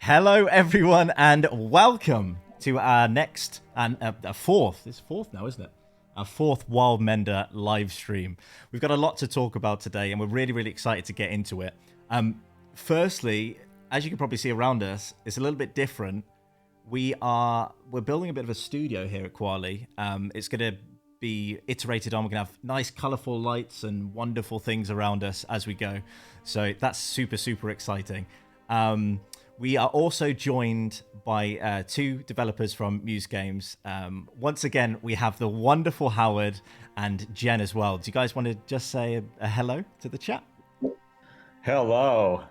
Hello, everyone, and welcome to our next and a fourth. It's fourth now, isn't it? Our fourth Wildmender live stream. We've got a lot to talk about today, and we're really excited to get into it. Firstly, as you can probably see around us, it's a little bit different. We're building a bit of a studio here at Kwalee. It's going to be iterated on. We're going to have nice, colorful lights and wonderful things around us as we go. So that's super exciting. We are also joined by two developers from Muse Games. Once again, we have the wonderful Howard and Jen as well. Do you guys want to just say a hello to the chat? Hello.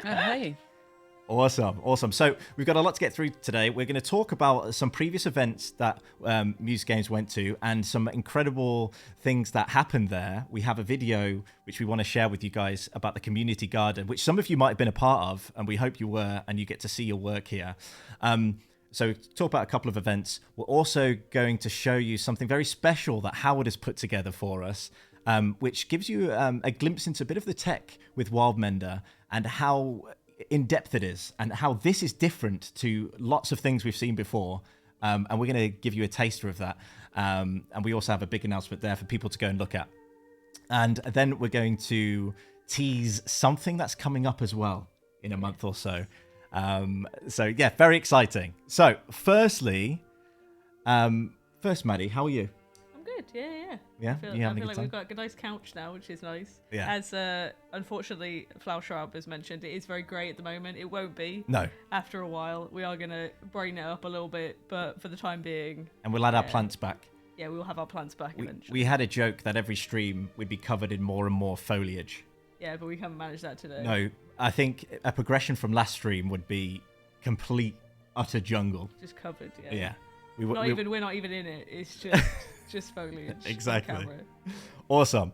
Hey. Awesome. So we've got a lot to get through today. We're going to talk about some previous events that Muse Games went to and some incredible things that happened there. We have a video which we want to share with you guys about the community garden, which some of you might have been a part of, and we hope you were, and you get to see your work here. So talk about a couple of events. We're also going to show you something very special that Howard has put together for us, which gives you a glimpse into a bit of the tech with Wildmender and how in-depth it is, and how this is different to lots of things we've seen before, and we're going to give you a taster of that, and we also have a big announcement there for people to go and look at. And then we're going to tease something that's coming up as well in a month or so. So yeah, very exciting. So firstly, Maddie, how are you? Good, yeah. Yeah, I feel like we've got a nice couch now, which is nice. Yeah. As unfortunately, Flower Shrub has mentioned, it is very grey at the moment. It won't be. No. After a while, we are gonna brighten it up a little bit, but for the time being. And we'll add our plants back. Yeah, we will have our plants back eventually. We had a joke that every stream would be covered in more and more foliage. Yeah, but we haven't managed that today. No, I think a progression from last stream would be complete, utter jungle. Just covered, yeah. Yeah. We're not even in it. It's just just foliage. Exactly. On camera. Awesome.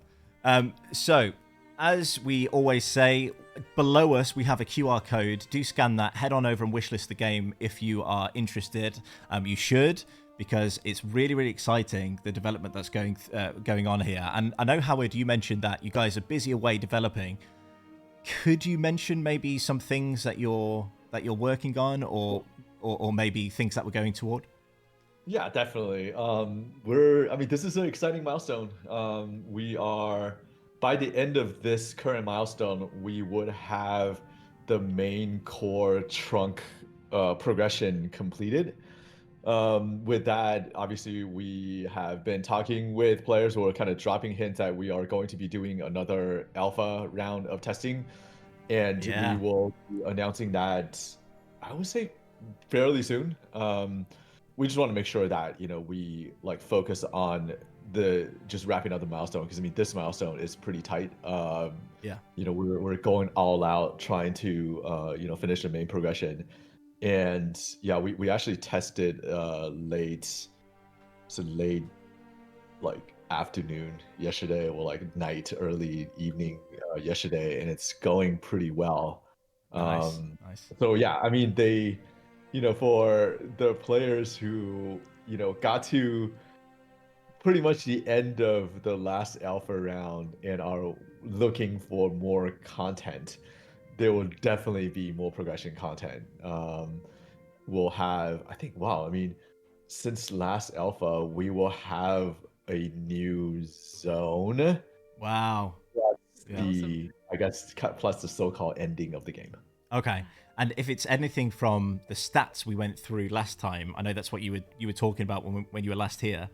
So, as we always say, below us we have a QR code. Do scan that. Head on over and wishlist the game if you are interested. You should, because it's really exciting, the development that's going on here. And I know, Howard, you mentioned that you guys are busy away developing. Could you mention maybe some things that you're working on, or maybe things that we're going toward? Yeah, definitely. This is an exciting milestone. We are, by the end of this current milestone, we would have the main core trunk progression completed. With that, obviously, we have been talking with players who are kind of dropping hints that we are going to be doing another alpha round of testing, and we will be announcing that, I would say, fairly soon. We just want to make sure that we focus on just wrapping up the milestone, because this milestone is pretty tight. We're going all out trying to finish the main progression. And yeah, we actually tested late afternoon yesterday, or night, early evening yesterday, and it's going pretty well. Nice. So yeah, they, for the players who got to pretty much the end of the last alpha round and are looking for more content, there will definitely be more progression content. We'll have, since last alpha, we will have a new zone. Wow. Plus plus the so-called ending of the game. Okay. And if it's anything from the stats we went through last time, I know that's what you were talking about when you were last here.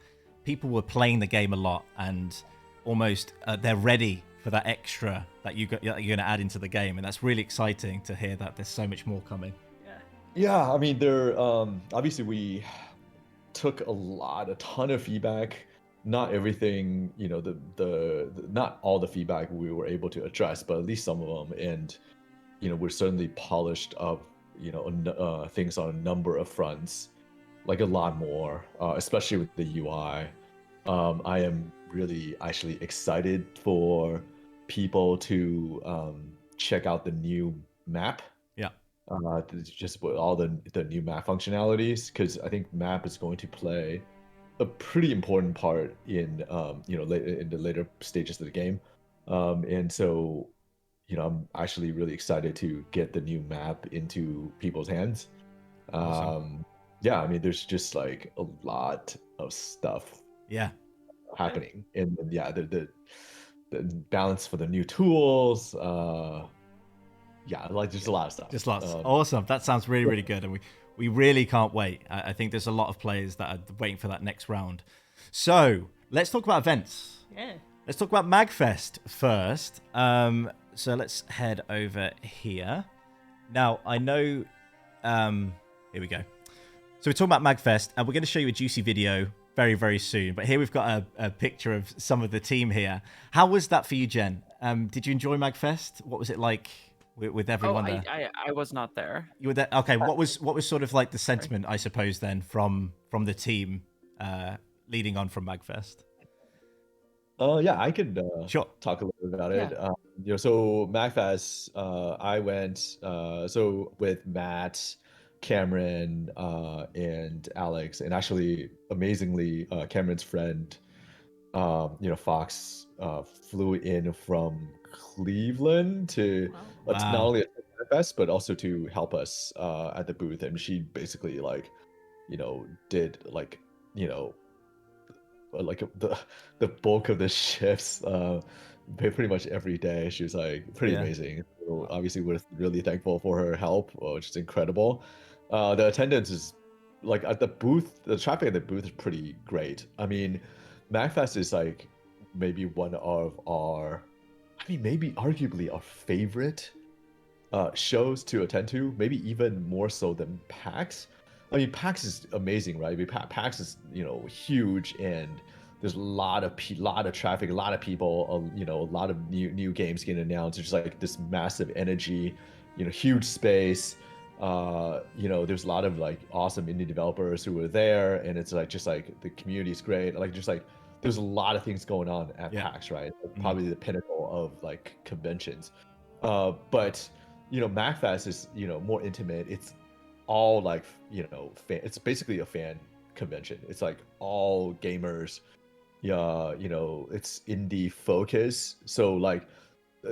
People were playing the game a lot, and almost they're ready for that extra that you're going to add into the game, and that's really exciting to hear that there's so much more coming. Yeah, there obviously we took a ton of feedback. Not everything, not all the feedback we were able to address, but at least some of them. And we're certainly polished up things on a number of fronts, a lot more, especially with the UI. I am really actually excited for people to check out the new map. Just with all the new map functionalities, because I think map is going to play a pretty important part in in the later stages of the game. And so I'm actually really excited to get the new map into people's hands. Awesome. Yeah, I mean, there's just like a lot of stuff Yeah. happening, and yeah, the balance for the new tools. Yeah, like just a lot of stuff. Just lots. Awesome. That sounds really, really good. And we really can't wait. I think there's a lot of players that are waiting for that next round. So let's talk about events. Yeah. Let's talk about MagFest first. So let's head over here. Now, I know... here we go. So we're talking about MagFest, and we're going to show you a juicy video very, very soon. But here we've got a picture of some of the team here. How was that for you, Jen? Did you enjoy MagFest? What was it like with everyone there? I was not there. You were there. Okay. What was sort of like the sentiment, I suppose, then from the team leading on from MagFest? Yeah, I could Sure. talk a little bit about Yeah. it. So MagFest, I went so with Matt, Cameron, and Alex, and actually, amazingly, Cameron's friend, Fox, flew in from Cleveland to Wow. not only attend MagFest but also to help us at the booth, and she basically did the bulk of the shifts pretty much every day. She was like pretty Yeah. amazing. So obviously we're really thankful for her help, which is incredible. The attendance is like at the booth, the traffic at the booth is pretty great. I mean, MagFest is like maybe one of our, I mean, maybe arguably our favorite shows to attend to, maybe even more so than PAX. I mean, PAX is amazing, right? I mean, PAX is huge, and there's a lot of traffic, a lot of people, a lot of new games getting announced. There's like this massive energy, huge space. There's a lot of like awesome indie developers who are there, and it's like just like the community is great. Like just like there's a lot of things going on at PAX, right? Probably the pinnacle of like conventions. But MagFest is more intimate. It's all like it's basically a fan convention. It's like all gamers. Yeah, it's indie focus. So like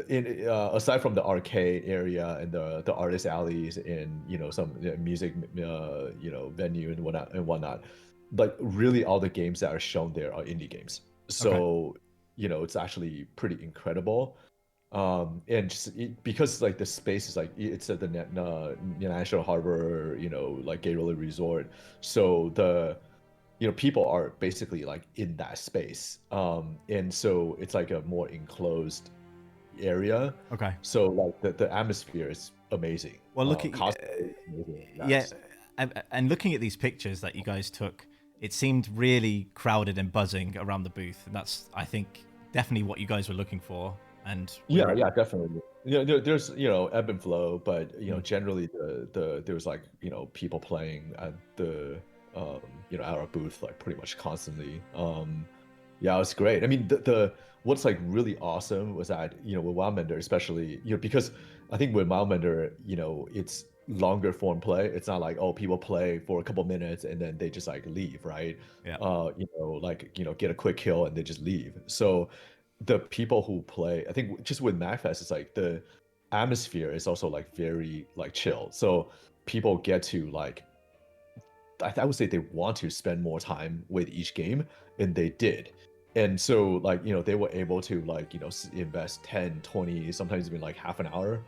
in aside from the arcade area and the artist alleys and some music venue and whatnot, like really all the games that are shown there are indie games. So it's actually pretty incredible. And just because like the space is like it's at the National Harbor, like Gateway Resort, so the people are basically like in that space, and so it's like a more enclosed area. Okay. So like the atmosphere is amazing. Well, look at yeah, and looking at these pictures that you guys took, it seemed really crowded and buzzing around the booth, and that's, I think, definitely what you guys were looking for. And yeah, definitely. There's ebb and flow, but generally there's like people playing at the at our booth like pretty much constantly. Yeah, it was great. I mean, the what's like really awesome was that with Wildmender, especially because I think with Wildmender, it's longer form play. It's not like, oh, people play for a couple minutes and then they just like leave, right? Yeah. Get a quick kill and they just leave. So the people who play, I think just with MagFest, it's like the atmosphere is also like very like chill. So people get to like, I would say they want to spend more time with each game, and they did. And so like, they were able to like, invest 10, 20, sometimes even like half an hour,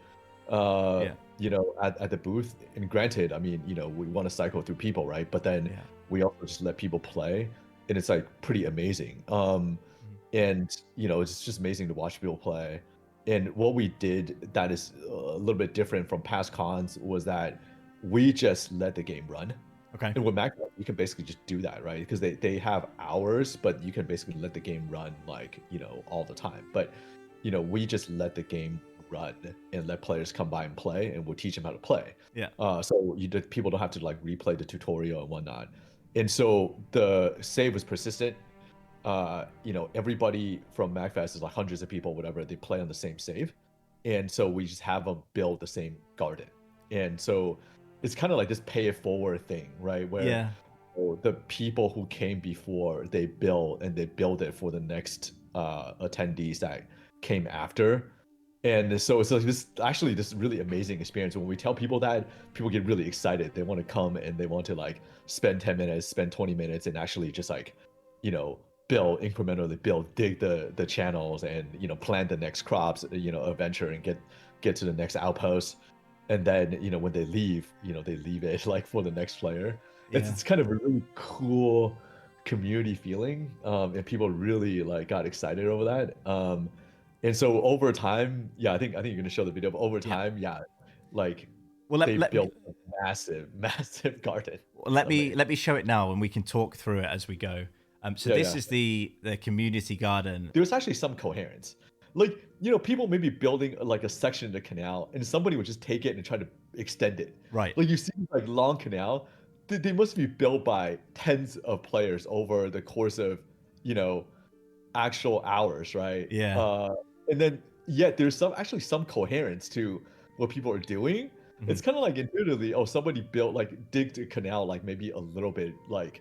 at the booth. And granted, I mean, we want to cycle through people, right? But then we also just let people play, and it's like pretty amazing. And it's just amazing to watch people play. And what we did that is a little bit different from past cons was that we just let the game run. Okay. And with Mac, you can basically just do that, right? Because they have hours, but you can basically let the game run like all the time. But we just let the game run and let players come by and play, and we'll teach them how to play. Yeah. So people don't have to like replay the tutorial and whatnot. And so the save was persistent. Everybody from MagFest is like hundreds of people, whatever, they play on the same save. And so we just have them build the same garden. And so it's kind of like this pay it forward thing, right? Where the people who came before, they build it for the next attendees that came after. And so it's like this really amazing experience. When we tell people that, people get really excited. They want to come and they want to like spend 10 minutes, spend 20 minutes and actually just like, you know, build incrementally, dig the channels and, you know, plant the next crops, you know, adventure and get to the next outpost. And then, you know, when they leave, you know, they leave it like for the next player. It's kind of a really cool community feeling. And people really like got excited over that. And so over time, yeah, I think you're gonna show the video. But over time, like Well, they let built a massive garden. let me show it now, and we can talk through it as we go. So this is the community garden. There's actually some coherence. Like, you know, people may be building like a section of the canal, and somebody would just take it and try to extend it. Right. Like you see, like long canal, they must be built by tens of players over the course of, you know, actual hours, right? Yeah. And then yet there's actually some coherence to what people are doing. It's kind of like intuitively, oh, somebody built like digged a canal, like maybe a little bit, like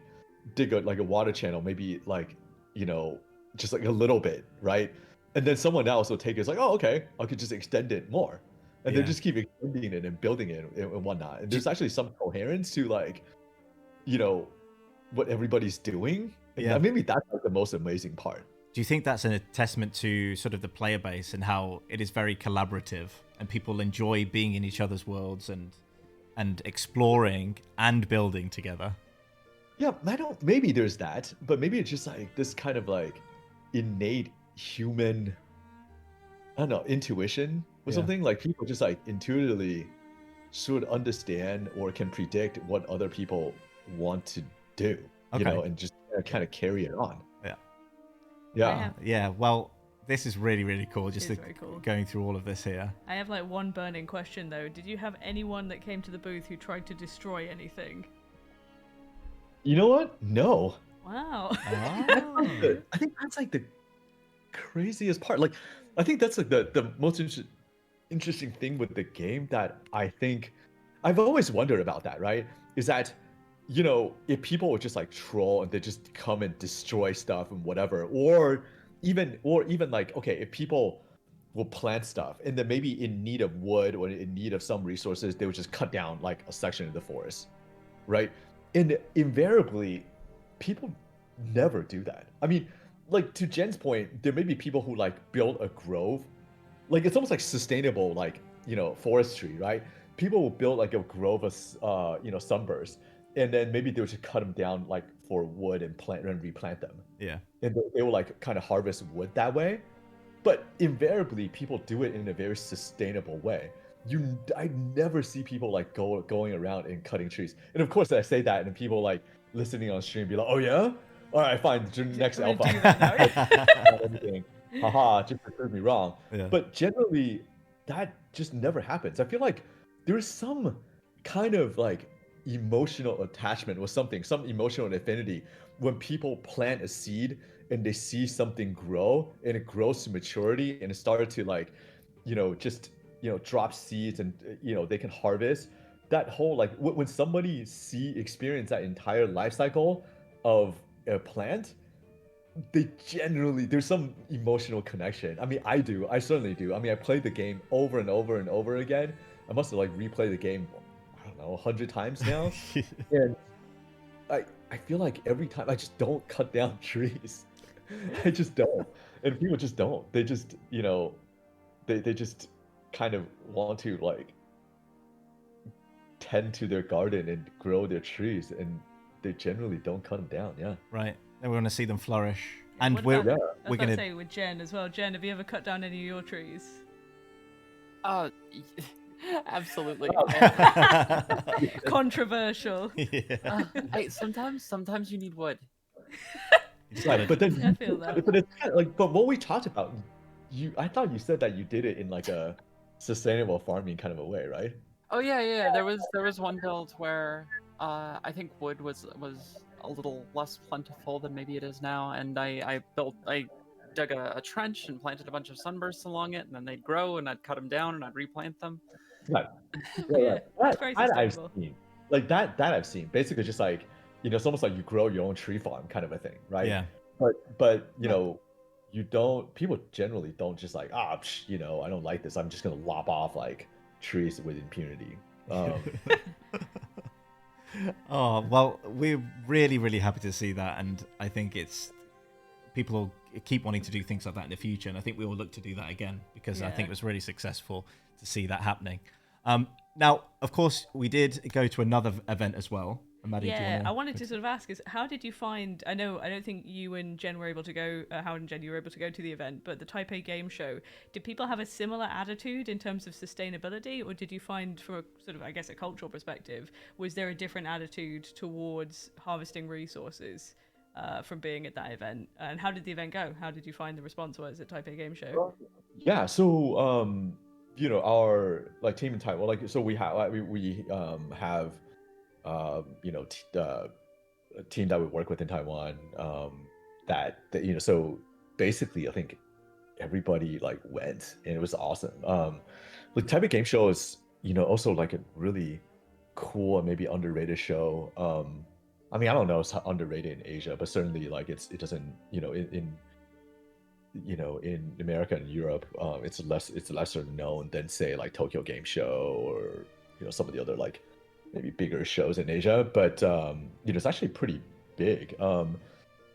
dig like a water channel, maybe like, you know, just like a little bit, right? And then someone else will take it, it's like, oh, okay, I could just extend it more. And they just keep extending it and building it and whatnot. And there's actually some coherence to like, you know, what everybody's doing. And maybe that's like the most amazing part. Do you think that's a testament to sort of the player base and how it is very collaborative and people enjoy being in each other's worlds and exploring and building together? Yeah, maybe there's that, but maybe it's just like this kind of like innate human, I don't know, intuition or something. Like people just like intuitively should understand or can predict what other people want to do, you know, and just kind of carry it on. Yeah. Well, this is really, really cool. Just very cool. Going through all of this here. I have like one burning question though. Did you have anyone that came to the booth who tried to destroy anything? You know what? No. Wow. I think that's like the craziest part. Like, I think that's like the most interesting thing with the game that I think I've always wondered about that, right? Is that, you know, if people would just like troll and they just come and destroy stuff and whatever, or even like, okay, if people will plant stuff and then maybe in need of wood or in need of some resources, they would just cut down like a section of the forest, right? And invariably, people never do that. I mean, like to Jen's point, there may be people who like build a grove, like it's almost like sustainable, like, you know, forestry, right? People will build like a grove of, you know, sunbursts, and then maybe they would just cut them down like for wood and plant and replant them. Yeah. And they will like kind of harvest wood that way. But invariably, people do it in a very sustainable way. I never see people like going around and cutting trees. And of course, I say that, and people like listening on stream be like, "Oh yeah, all right, fine. Next alpha, everything. Haha, just to prove me wrong." Yeah. But generally, that just never happens. I feel like there's some kind of like emotional attachment with something, some emotional affinity when people plant a seed and they see something grow and it grows to maturity and it started to like, you know, just, you know, drop seeds and, you know, they can harvest that whole like when somebody experience that entire life cycle of a plant, they generally, there's some emotional connection. I mean, I certainly do. I mean, I played the game over and over and over again. I must have like replayed the game, I don't know, 100 times now. And I feel like every time I just don't cut down trees. I just don't. And people just don't. They just, you know, they just kind of want to like tend to their garden and grow their trees, and they generally don't cut them down. Yeah. Right. And we want to see them flourish. And What we're about- I was we're about to gonna say with Jen as well. Jen, have you ever cut down any of your trees? Absolutely. Controversial. Sometimes you need wood. Right, but then I feel that. but it's kind of like, but what we talked about, I thought you said that you did it in like a sustainable farming kind of a way, right? Oh yeah. There was one build where I think wood was a little less plentiful than maybe it is now, and I dug a trench and planted a bunch of sunbursts along it, and then they'd grow, and I'd cut them down and I'd replant them. Right. Yeah, it's That, very that I've sustainable. seen. Like that I've seen. Basically just like, you know, it's almost like you grow your own tree farm kind of a thing, right? Yeah. But you know, people generally don't just like, you know, I don't like this, I'm just gonna lop off like trees with impunity. Oh, well, we're really, really happy to see that. And I think people will keep wanting to do things like that in the future. And I think we will look to do that again because I think it was really successful to see that happening. Now, of course, we did go to another event as well. Maddie, do you Yeah, wanna... I wanted to sort of ask is how did you find? I don't think you and Jen were able to go. Howard and Jen, you were able to go to the event, but the Taipei Game Show. Did people have a similar attitude in terms of sustainability, or did you find, from a sort of, I guess, a cultural perspective, was there a different attitude towards harvesting resources from being at that event? And how did the event go? How did you find the response was at Taipei Game Show? Yeah, so you know, our like team in Taiwan, like so we have have you know, a team that we work with in Taiwan, that you know, so basically I think everybody like went and it was awesome. Like Taipei Game Show is, you know, also like a really cool and maybe underrated show. I mean, I don't know, it's underrated in Asia, but certainly like it doesn't, you know, in you know, in America and Europe, it's lesser known than say like Tokyo Game Show or, you know, some of the other like maybe bigger shows in Asia. But you know, it's actually pretty big, and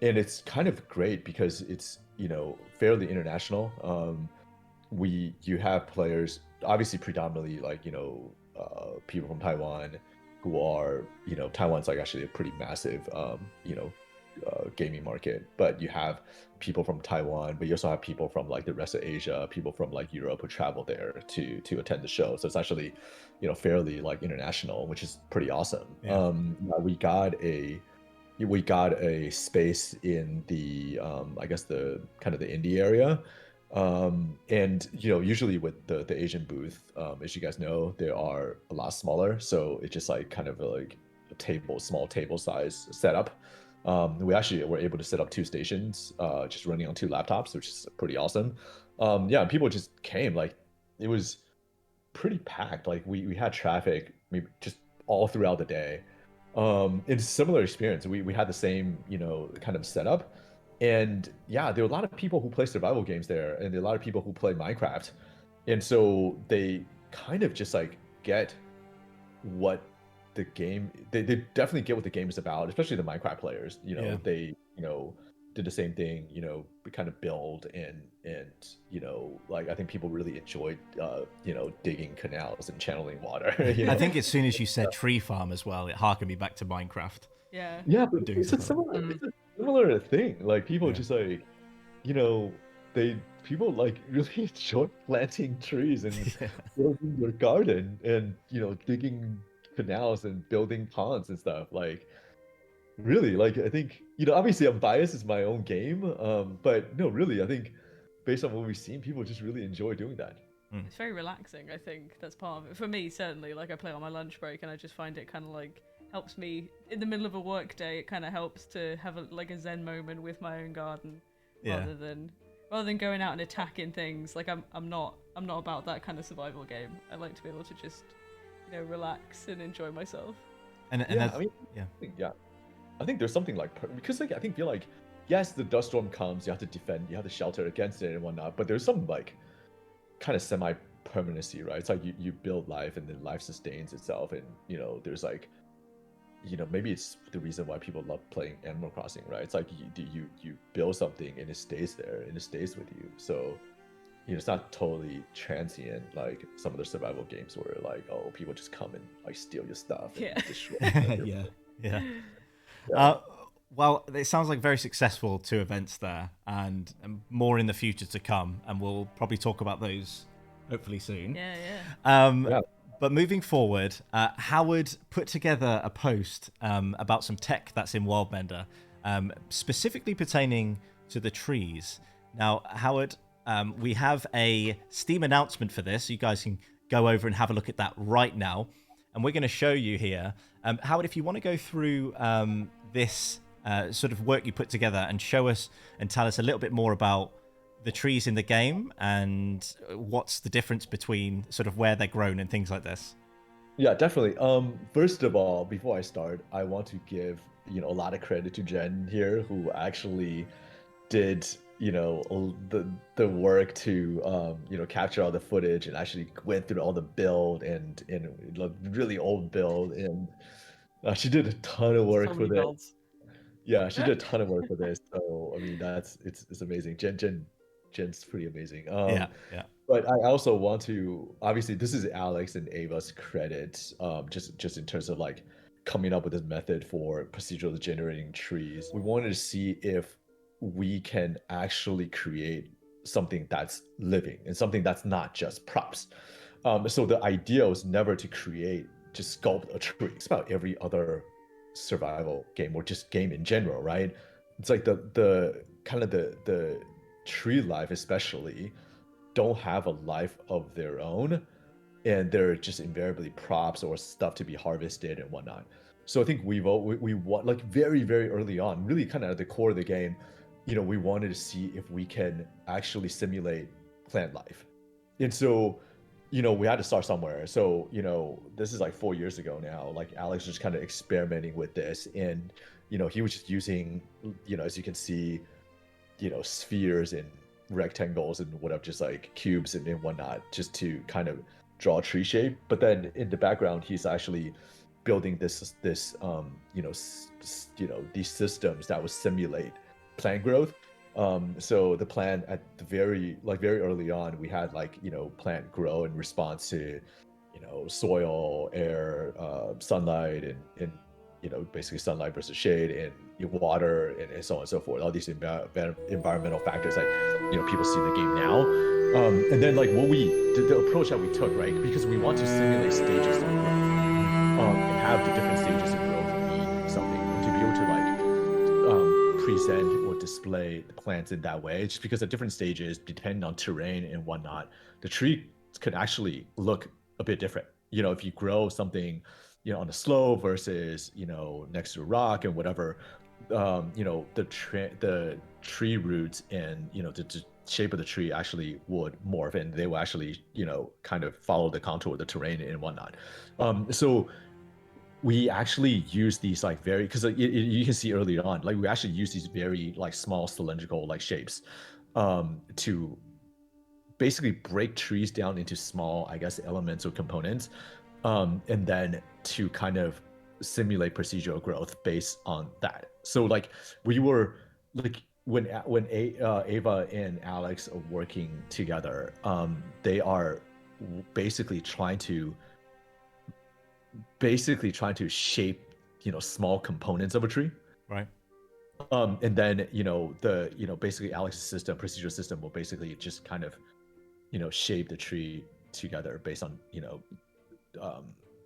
it's kind of great because it's, you know, fairly international. You have players obviously predominantly like, you know, people from Taiwan who are, you know, Taiwan's like actually a pretty massive you know, gaming market, but you have people from Taiwan, but you also have people from like the rest of Asia, people from like Europe who travel there to attend the show. So it's actually, you know, fairly like international, which is pretty awesome. Yeah. We got a space in the I guess the kind of the indie area. And you know, usually with the Asian booth, as you guys know, they are a lot smaller, so it's just like kind of like a small table size setup. We actually were able to set up 2 stations, just running on 2 laptops, which is pretty awesome. Yeah, people just came, like it was pretty packed. Like we had traffic maybe just all throughout the day. It's a similar experience. We had the same, you know, kind of setup. And yeah, there were a lot of people who play survival games there, and there are a lot of people who play Minecraft. And so they kind of just like get what the game they definitely get what the game is about, especially the Minecraft players. You know, Yeah. they, you know, did the same thing, you know, kind of build and you know, like I think people really enjoyed you know, digging canals and channeling water. You know? I think as soon as you said tree farm as well, it harkened me back to Minecraft. Yeah. Yeah, but Doing something like it's a similar thing. Like people Yeah. just like, you know, people like really enjoy planting trees and Yeah. building their garden and, you know, digging canals and building ponds and stuff. Like really, like I think, you know, obviously I'm biased, it's my own game. But no, really, I think based on what we've seen, people just really enjoy doing that. It's very relaxing. I think that's part of it. For me, certainly, like I play on my lunch break, and I just find it kind of like helps me in the middle of a work day. It kind of helps to have like a zen moment with my own garden, Yeah. rather than going out and attacking things. Like I'm not about that kind of survival game. I like to be able to just, you know, relax and enjoy myself. And Yeah, that's, I mean, yeah. I think there's something like because like I think feel like yes, the dust storm comes, you have to defend, you have to shelter against it and whatnot, but there's some like kind of semi permanency, right? It's like you build life and then life sustains itself, and you know, there's like, you know, maybe it's the reason why people love playing Animal Crossing, right? It's like you build something and it stays there and it stays with you. So, you know, it's not totally transient like some of the survival games where like, oh, people just come and like steal your stuff and Yeah. destroy Yeah. Yeah. Yeah. Well, it sounds like very successful 2 events there, and more in the future to come, and we'll probably talk about those hopefully soon. Yeah, yeah. Yeah. But moving forward, Howard put together a post about some tech that's in Wildmender, specifically pertaining to the trees. Now, Howard, we have a Steam announcement for this. You guys can go over and have a look at that right now. And we're going to show you here. Howard, if you want to go through this sort of work you put together and show us and tell us a little bit more about the trees in the game and what's the difference between sort of where they're grown and things like this. Yeah, definitely. First of all, before I start, I want to give, you know, a lot of credit to Jen here, who actually did you know, the work to you know, capture all the footage and actually went through all the build and like really old build, and she did a ton of work So for many this. builds. Yeah, she did a ton of work for this. So I mean, it's amazing. Jen's pretty amazing. Yeah, yeah. But I also want to, obviously this is Alex and Ava's credit, just in terms of like coming up with this method for procedurally generating trees. We wanted to see if we can actually create something that's living and something that's not just props. So the idea was never to create, just sculpt a tree. It's about every other survival game or just game in general, right? It's like the kind of the tree life especially don't have a life of their own, and they're just invariably props or stuff to be harvested and whatnot. So I think we want, like, very early on, really kind of at the core of the game, you know, we wanted to see if we can actually simulate plant life. And so, you know, we had to start somewhere. So, you know, this is like 4 years ago now. Like Alex was kind of experimenting with this, and you know, he was just using, you know, as you can see, you know, spheres and rectangles and whatever, just like cubes and whatnot, just to kind of draw a tree shape. But then in the background, he's actually building this you know, you know, these systems that would simulate plant growth. So the plant at the very early on, we had, like, you know, plant grow in response to, you know, soil, air, sunlight, and you know, basically sunlight versus shade, and your water, and so on and so forth. All these environmental factors that, you know, people see in the game now. And then, like, what the approach that we took, right? Because we want to simulate stages of growth, and have the different stages of growth mean something, and to be able to, like, present or display the plants in that way, just because at different stages, depending on terrain and whatnot, the tree could actually look a bit different. You know, if you grow something, you know, on a slope versus, you know, next to a rock and whatever, you know, the tree roots and, you know, the shape of the tree actually would morph, and they will actually, you know, kind of follow the contour of the terrain and whatnot. So we actually use these, like, very, because you can see early on, like, we actually use these very, like, small cylindrical, like, shapes, to basically break trees down into small, I guess, elements or components, and then to kind of simulate procedural growth based on that. So, like, we were, like, Ava and Alex are working together, they are basically trying to shape, you know, small components of a tree, Right. and then, you know, basically Alex's system, procedural system, will basically just kind of, you know, shape the tree together based on, you know,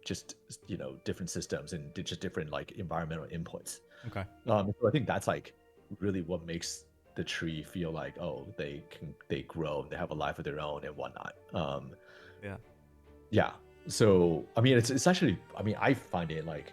just, you know, different systems and just different, like, environmental inputs. Okay. So I think that's, like, really what makes the tree feel like, oh, they grow, they have a life of their own and whatnot. Yeah. Yeah. So I mean, it's actually, I mean, I find it, like,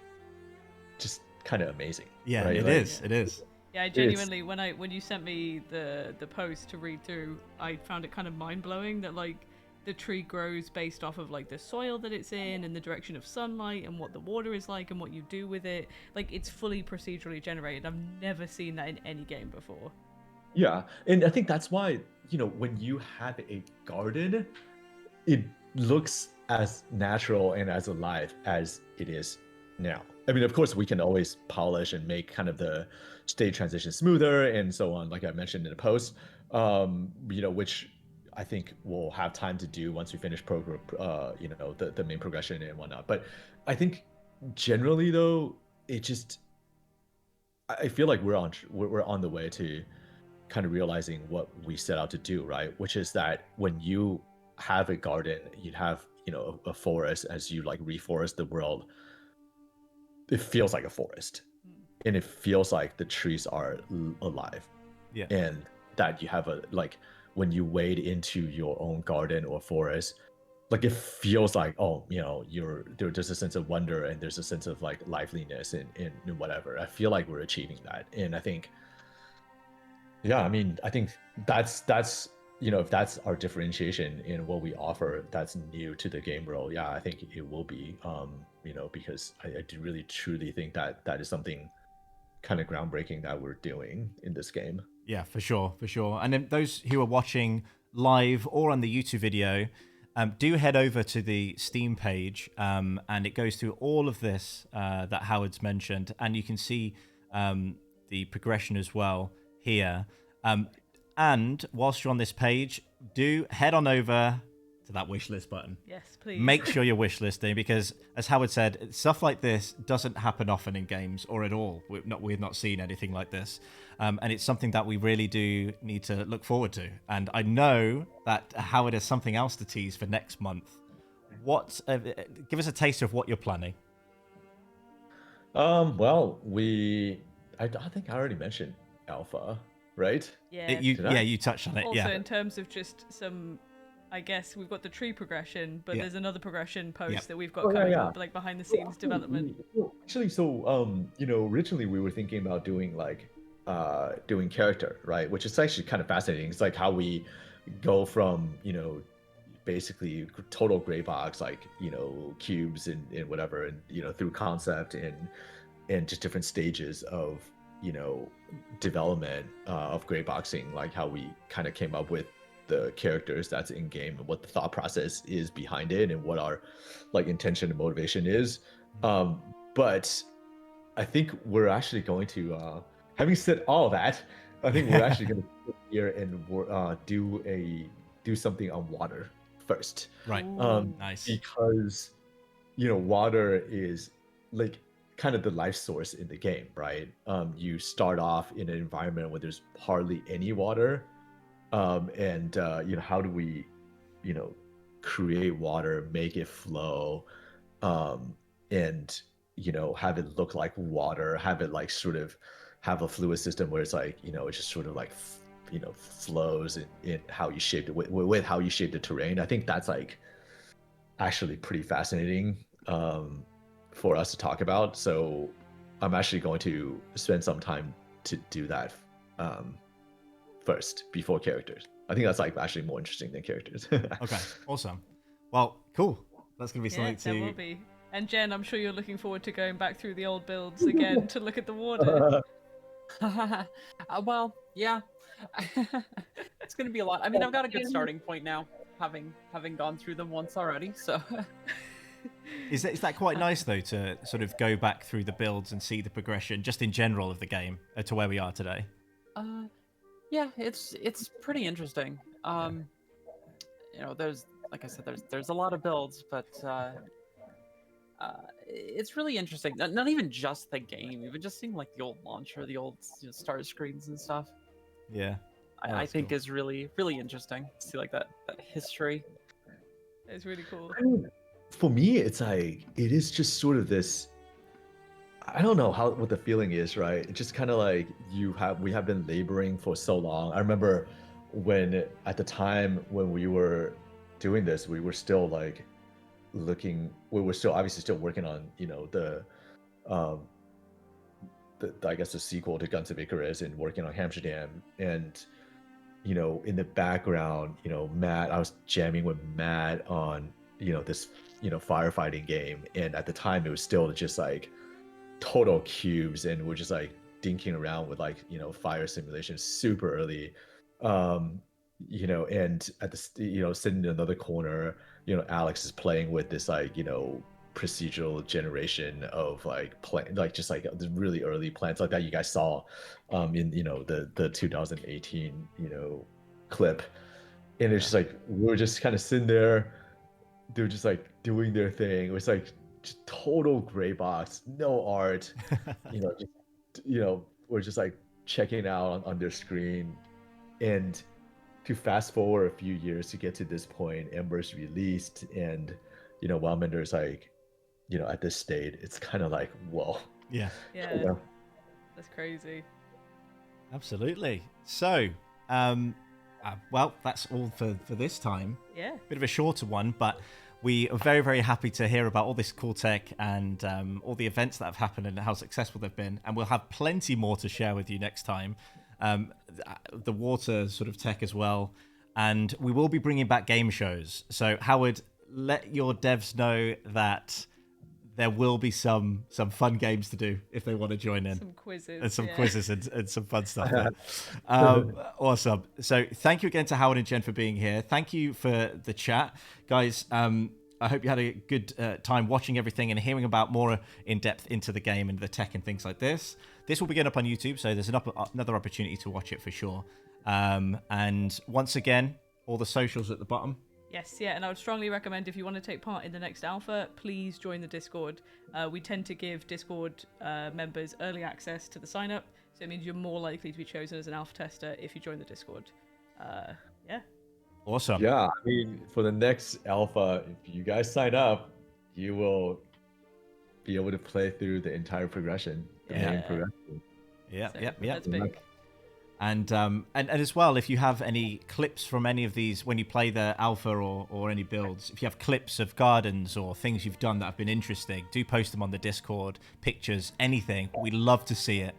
just kind of amazing. Yeah, right? it Like, is. It is. Yeah, I genuinely, when you sent me the post to read through, I found it kind of mind blowing that, like, the tree grows based off of, like, the soil that it's in and the direction of sunlight and what the water is like and what you do with it. Like, it's fully procedurally generated. I've never seen that in any game before. Yeah, and I think that's why, you know, when you have a garden, it looks as natural and as alive as it is now. I mean, of course, we can always polish and make kind of the state transition smoother and so on, like I mentioned in the post, you know, which I think we'll have time to do once we finish you know, the main progression and whatnot. But I think generally, though, it just, I feel like we're on the way to kind of realizing what we set out to do, right? Which is that when you have a garden, you have, you know, a forest, as you, like, reforest the world, it feels like a forest, and it feels like the trees are alive. Yeah. And that you have a, like, when you wade into your own garden or forest, like, it feels like, oh, you know, there's a sense of wonder, and there's a sense of, like, liveliness and whatever. I feel like we're achieving that, and I think, yeah, I mean, I think that's you know, if that's our differentiation in what we offer that's new to the game world, yeah, I think it will be, you know, because I do really truly think that that is something kind of groundbreaking that we're doing in this game. Yeah, for sure, for sure. And then those who are watching live or on the YouTube video, do head over to the Steam page, and it goes through all of this that Howard's mentioned, and you can see the progression as well here. And whilst you're on this page, do head on over to that wish list button. Yes, please. Make sure you're wish listing, because as Howard said, stuff like this doesn't happen often in games, or at all. We've not seen anything like this, and it's something that we really do need to look forward to. And I know that Howard has something else to tease for next month. Give us a taste of what you're planning. Well, I think I already mentioned alpha, right? Yeah. You touched on it. Also, Yeah. in terms of just some, I guess we've got the tree progression, but there's another progression post that we've got coming up, like behind the scenes development. Actually, originally we were thinking about doing doing character, right? Which is actually kind of fascinating. It's like how we go from, basically total gray box, cubes and whatever, and, through concept and just different stages of, development of gray boxing, like how we kind of came up with the characters that's in game and what the thought process is behind it and what our intention and motivation is. But I think we're actually going to, having said all that, I think we're actually going to sit here and do something on water first. Right. Nice. Because water is kind of the life source in the game, right? You start off in an environment where there's hardly any water. And how do we create water, make it flow, and have it look like water, have it sort of have a fluid system where it's it just sort of flows in how you shaped it with how you shape the terrain. I think that's actually pretty fascinating for us to talk about. So I'm actually going to spend some time to do that first before characters. I think that's actually more interesting than characters. Okay, awesome. Well, cool. That's gonna be something There to. will be. And Jen, I'm sure you're looking forward to going back through the old builds again to look at the water. Well, yeah. It's gonna be a lot. I mean, I've got a good starting point now, having gone through them once already. So. Is that quite nice though, to sort of go back through the builds and see the progression just in general of the game to where we are today? Yeah, it's pretty interesting. There's, like I said, there's a lot of builds, but it's really interesting. Not even just the game, even just seeing the old launcher, the old start screens and stuff. Yeah, I think is really, really interesting to see that history. It's really cool. For me, it is just sort of this. I don't know what the feeling is, right? It's just kind of we have been laboring for so long. I remember when at the time when we were doing this, we were still we were still obviously still working on the I guess the sequel to Guns of Icarus and working on Amsterdam, and in the background, Matt, I was jamming with Matt on this firefighting game, and at the time it was still just total cubes, and we're just dinking around with fire simulation super early, and at the sitting in another corner, Alex is playing with this procedural generation of the really early plants that you guys saw in the 2018 clip, and it's just we were just kind of sitting there, they were just doing their thing. It was just total gray box, no art. We're just checking out on their screen. And to fast forward a few years to get to this point, Ember's released, and Wildmender's at this state, it's kind of whoa. Yeah. Yeah. That's crazy. Absolutely. So, well, that's all for this time. Yeah. Bit of a shorter one, but we are very, very happy to hear about all this cool tech and all the events that have happened and how successful they've been. And we'll have plenty more to share with you next time. The water sort of tech as well. And we will be bringing back game shows. So, Howard, let your devs know that there will be some fun games to do if they want to join in. Some quizzes. And some yeah. quizzes and some fun stuff there. Awesome. So thank you again to Howard and Jen for being here. Thank you for the chat. Guys, I hope you had a good time watching everything and hearing about more in depth into the game and the tech and things like this. This will begin up on YouTube, so there's another opportunity to watch it for sure. And once again, all the socials at the bottom. Yes, yeah, and I would strongly recommend if you want to take part in the next alpha, please join the Discord. We tend to give Discord members early access to the sign up, so it means you're more likely to be chosen as an alpha tester if you join the Discord. Yeah. Awesome. Yeah, I mean, for the next alpha, if you guys sign up, you will be able to play through the entire progression, the main progression. Yeah, So yeah. That's big. And as well, if you have any clips from any of these, when you play the alpha or any builds, if you have clips of gardens or things you've done that have been interesting, do post them on the Discord, pictures, anything. We love to see it.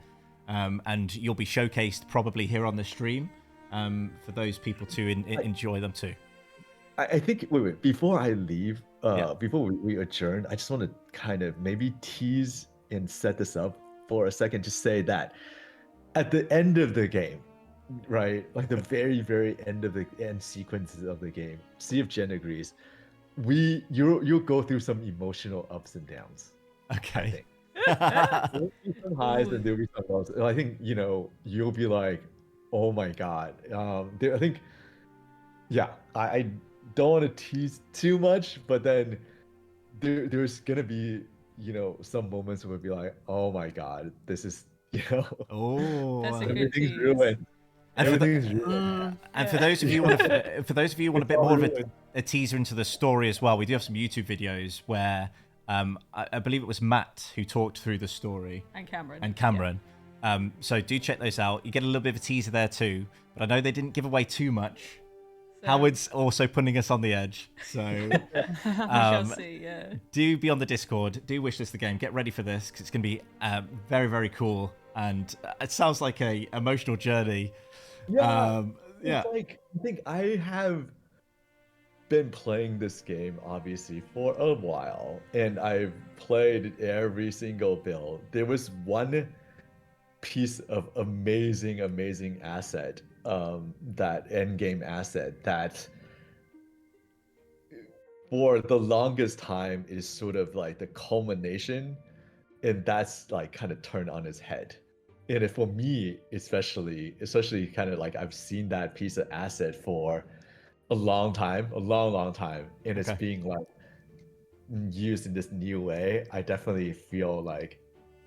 And you'll be showcased probably here on the stream for those people to enjoy them too. I think, wait, before I leave, before we adjourn, I just want to kind of maybe tease and set this up for a second, just say that at the end of the game, right, like the very, very end of the end sequences of the game, see if Jen agrees, you'll go through some emotional ups and downs. Okay. There'll be some highs and there'll be some lows. And I think, you'll be like, oh my God. I think, I don't want to tease too much, but then there's going to be, some moments where we'll be like, oh my God, this is, Oh, That's a good everything's tease. ruined. And Everything's ruined. And for those of you who want a bit more of a teaser into the story as well, we do have some YouTube videos where I believe it was Matt who talked through the story. And Cameron. So do check those out. You get a little bit of a teaser there too, but I know they didn't give away too much. So, Howard's also putting us on the edge. So we shall see, yeah. do be on the Discord. Do wishlist the game. Get ready for this because it's going to be very, very cool. And it sounds like a emotional journey. Yeah. Yeah. I think I have been playing this game obviously for a while, and I've played every single build. There was one piece of amazing asset, that end game asset that for the longest time is sort of like the culmination, and that's like kind of turned on its head. And for me, especially kind of like I've seen that piece of asset for a long time, and it's being like used in this new way. I definitely feel like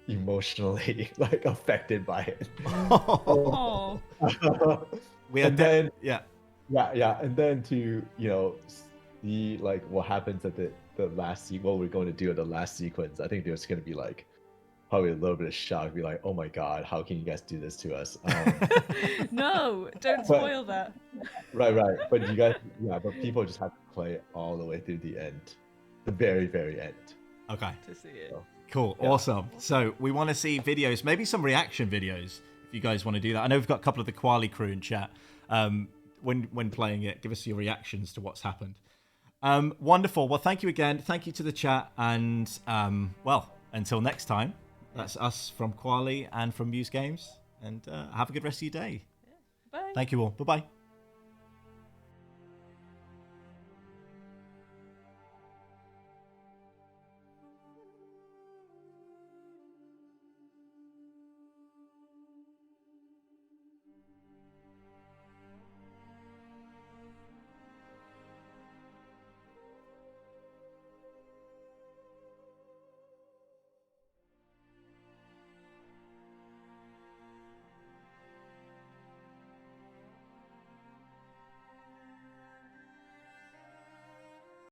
emotionally like affected by it. Oh. And then to see like what happens at the last what we're going to do at the last sequence. I think there's going to be like probably a little bit of shock, be like, oh my God, how can you guys do this to us? No, don't spoil that. Right. But you guys, but people just have to play it all the way through the end, the very, very end. Okay. To see it. So, Cool. yeah. Awesome. So we want to see videos, maybe some reaction videos, if you guys want to do that. I know we've got a couple of the Kwalee crew in chat. When playing it, give us your reactions to what's happened. Wonderful. Well, thank you again. Thank you to the chat. And, until next time, that's us from Kwalee and from Muse Games. And have a good rest of your day. Bye. Thank you all. Bye-bye.